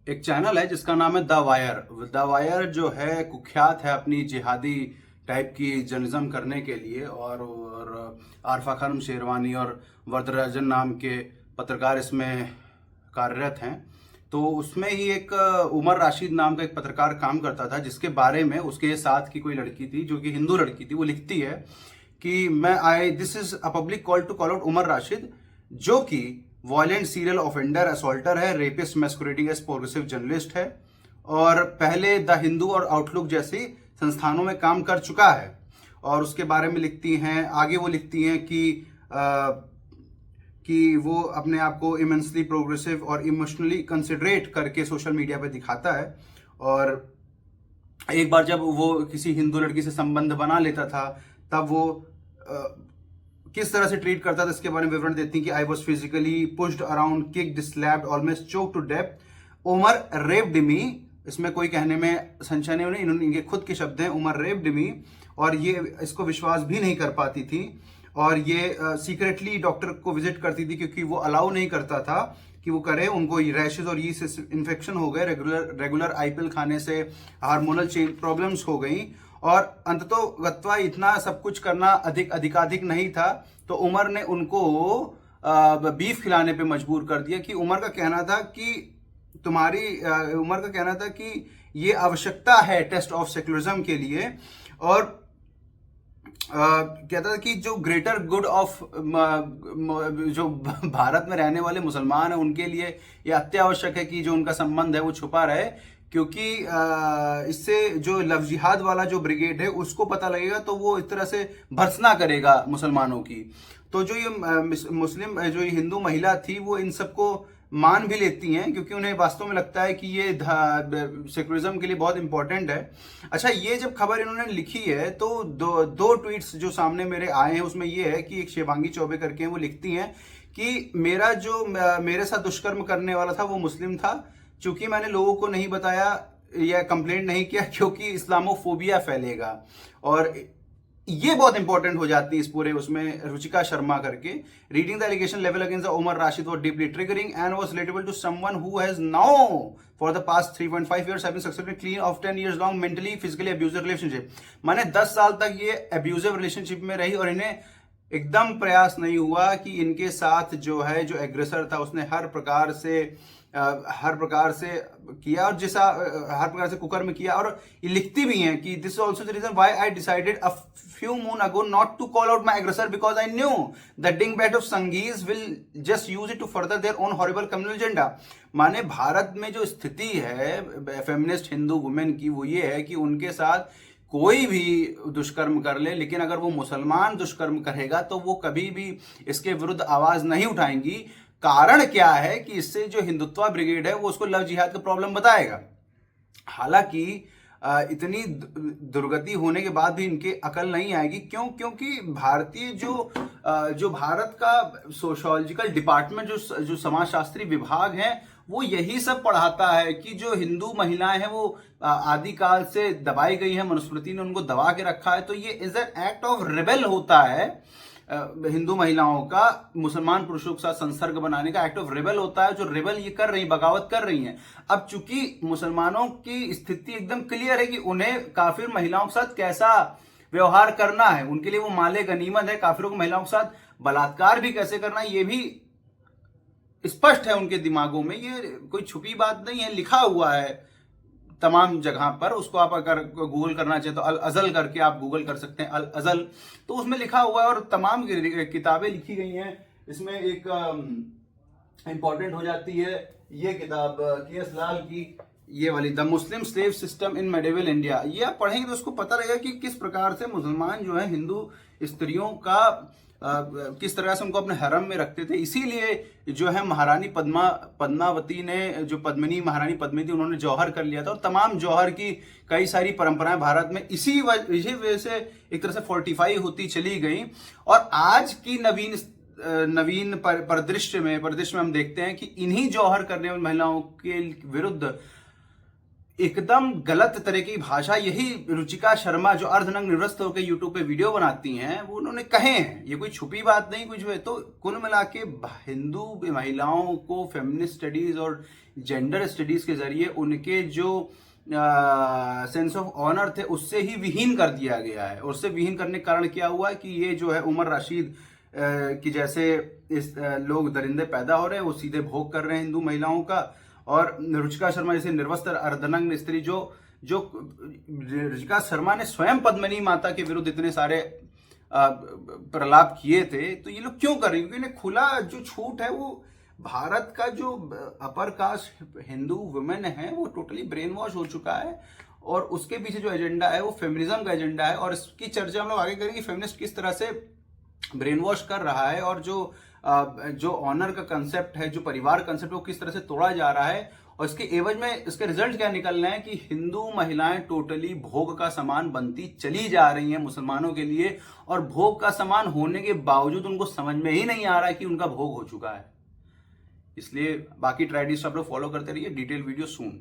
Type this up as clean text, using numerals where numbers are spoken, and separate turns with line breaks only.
एक चैनल है जिसका नाम है द वायर। द वायर जो है कुख्यात है अपनी जिहादी टाइप की जर्नलिज्म करने के लिए, और आरफा खानम शेरवानी और वरदराजन नाम के पत्रकार इसमें कार्यरत हैं। तो उसमें ही एक उमर राशिद नाम का एक पत्रकार काम करता था, जिसके बारे में उसके साथ की कोई लड़की थी जो कि हिंदू लड़की थी। वो लिखती है कि this is a public call to call out Umar Rashid, जो कि वायलेंट सीरियल ऑफेंडर, असॉल्टर है, rapist, masquerading as progressive journalist है, और पहले द हिंदू और आउटलुक जैसी संस्थानों में काम कर चुका है। और उसके बारे में लिखती हैं, आगे वो लिखती हैं कि वो अपने आप को इमेंसली प्रोग्रेसिव और इमोशनली कंसिडरेट करके सोशल मीडिया पे दिखाता है। और एक बार जब वो किसी हिंदू लड़की से संबंध बना लेता था, तब वो किस तरह से ट्रीट करता था इसके बारे में विवरण देती कि I was physically pushed around, kicked, slapped, almost choke to death, Umar raped me. इसमें कोई कहने में संशय नहीं, इनके खुद के शब्द हैं, उमर रेप्ड मी। और ये इसको विश्वास भी नहीं कर पाती थी, और ये सीक्रेटली डॉक्टर को विजिट करती थी क्योंकि वो अलाउ नहीं करता था कि वो करे। उनको रैशेज और यीस्ट इन्फेक्शन हो गए, रेगुलर आईपीएल खाने से हार्मोनल चेंज प्रॉब्लम्स हो गई, और अंततोगत्वा इतना सब कुछ करना अधिकाधिक नहीं था, तो उमर ने उनको बीफ खिलाने पे मजबूर कर दिया। कि उमर का कहना था कि ये आवश्यकता है टेस्ट ऑफ सेक्युलरिज्म के लिए, और कहता था कि जो ग्रेटर गुड ऑफ जो भारत में रहने वाले मुसलमान हैं उनके लिए ये अत्यावश्यक है कि जो उनका संबंध है वो छुपा रहे, क्योंकि इससे जो लव जिहाद वाला जो ब्रिगेड है उसको पता लगेगा तो वो इस तरह से भर्त्सना करेगा मुसलमानों की। तो जो ये मुस्लिम जो ये हिंदू महिला थी वो इन सबको मान भी लेती हैं, क्योंकि उन्हें वास्तव में लगता है कि ये सेक्युलरिज्म के लिए बहुत इंपॉर्टेंट है। अच्छा, ये जब खबर इन्होंने लिखी है तो दो ट्वीट्स जो सामने मेरे आए हैं उसमें ये है कि एक शिवांगी चौबे करके हैं, वो लिखती हैं कि मेरे साथ दुष्कर्म करने वाला था वो मुस्लिम था, चूंकि मैंने लोगों को नहीं बताया या कंप्लेंट नहीं किया क्योंकि इस्लामोफोबिया फैलेगा। और ये बहुत इंपॉर्टेंट हो जाती है इस पूरे उसमें, रुचिका शर्मा करके, reading the allegation level against Umar Rashid was deeply triggering and was relatable to someone who has now for the past 3.5 years have been successfully clean off 10 years long mentally physically abusive relationship. माने 10 साल तक ये abusive relationship में रही और इन्हें एकदम प्रयास नहीं हुआ कि इनके साथ जो है जो एग्रेसर था उसने हर प्रकार से किया, और हर प्रकार से कुकर्म किया। और ये लिखती भी हैं कि this is also the reason why I decided a few moon ago not to call out my aggressor, because I knew the dingbat of Sanghis will just use it to further their own horrible communal agenda. माने भारत में जो स्थिति है feminist Hindu women की, वो ये है कि उनके साथ कोई भी दुष्कर्म कर ले, लेकिन अगर वो मुसलमान दुष्कर्म करेगा तो वो कभी भी इसके विरुद्ध आवाज नहीं उठाएंगी। कारण क्या है कि इससे जो हिंदुत्व ब्रिगेड है वो उसको लव जिहाद का प्रॉब्लम बताएगा। हालांकि इतनी दुर्गति होने के बाद भी इनके अकल नहीं आएगी। क्योंकि भारतीय जो भारत का सोशियोलॉजिकल डिपार्टमेंट, जो समाजशास्त्री विभाग है, वो यही सब पढ़ाता है कि जो हिंदू महिलाएं हैं वो आदिकाल से दबाई गई है, मनुस्मृति ने उनको दबा के रखा है। तो ये is an act of rebel होता है, हिंदू महिलाओं का मुसलमान पुरुषों के साथ संसर्ग बनाने का एक्ट ऑफ रिबेल होता है, जो रिबेल ये कर रही, बगावत कर रही हैं। अब चूंकि मुसलमानों की स्थिति एकदम क्लियर है कि उन्हें काफिर महिलाओं के साथ कैसा व्यवहार करना है, उनके लिए वो माले गनीमत है। काफिरों को महिलाओं के साथ बलात्कार भी कैसे करना है ये भी स्पष्ट है उनके दिमागों में, ये कोई छुपी बात नहीं है, लिखा हुआ है तमाम जगह पर। उसको आप अगर गूगल करना चाहे तो अल अजल करके आप गूगल कर सकते हैं, अल अजल, तो उसमें लिखा हुआ है। और तमाम किताबें लिखी गई हैं। इसमें एक इंपॉर्टेंट हो जाती है ये किताब के.एस. लाल की, ये वाली, the Muslim slave system in medieval India. ये आप पढ़ेंगे तो उसको पता रहेगा कि किस प्रकार से मुसलमान जो है हिंदू स्त्रियों का किस तरह से उनको अपने हरम में रखते थे। इसीलिए जो है महारानी पद्मावती ने, जो महारानी पद्मिनी थी, उन्होंने जौहर कर लिया था। और तमाम जौहर की कई सारी परंपराएं भारत में इसी वजह से एक तरह से फोर्टिफाई होती चली गई। और आज की नवीन परिदृश्य में हम देखते हैं कि इन्हीं जौहर करने वाली महिलाओं के विरुद्ध एकदम गलत तरह की भाषा, यही रुचिका शर्मा जो अर्धनग्न निवृत्त होकर यूट्यूब पे वीडियो बनाती हैं वो उन्होंने कहे हैं, ये कोई छुपी बात नहीं कुछ है। तो कुल मिला के हिंदू महिलाओं को फेमिनिस्ट स्टडीज और जेंडर स्टडीज के जरिए उनके जो सेंस ऑफ ऑनर थे उससे ही विहीन कर दिया गया है। और उससे विहीन करने के कारण क्या हुआ है कि ये जो है उमर राशिद की जैसे इस लोग दरिंदे पैदा हो रहे हैं, वो सीधे भोग कर रहे हैं हिंदू महिलाओं का। और रुचिका शर्मा जैसे निर्वस्त्र अर्धनग्न स्त्री जो जो रुचिका शर्मा ने स्वयं पद्मिनी माता के विरुद्ध इतने सारे प्रलाप किए थे, तो ये लोग क्यों कर रहे हैं? क्योंकि इन्हें खुला जो छूट है, वो भारत का जो अपर कास्ट हिंदू वुमेन है वो टोटली ब्रेन वॉश हो चुका है। और उसके पीछे जो एजेंडा है वो फेमिनिज्म का एजेंडा है। और इसकी चर्चा हम लोग आगे करेंगे, फेमिनिस्ट किस तरह से ब्रेन वॉश कर रहा है और जो ऑनर का कंसेप्ट है, जो परिवार कंसेप्ट है, वो किस तरह से तोड़ा जा रहा है। और इसके एवज में इसके रिजल्ट क्या निकल रहे हैं कि हिंदू महिलाएं टोटली भोग का सामान बनती चली जा रही हैं मुसलमानों के लिए। और भोग का सामान होने के बावजूद उनको समझ में ही नहीं आ रहा है कि उनका भोग हो चुका है। इसलिए बाकी ट्रेडिशन आप लोग फॉलो करते रहिए। डिटेल वीडियो सून।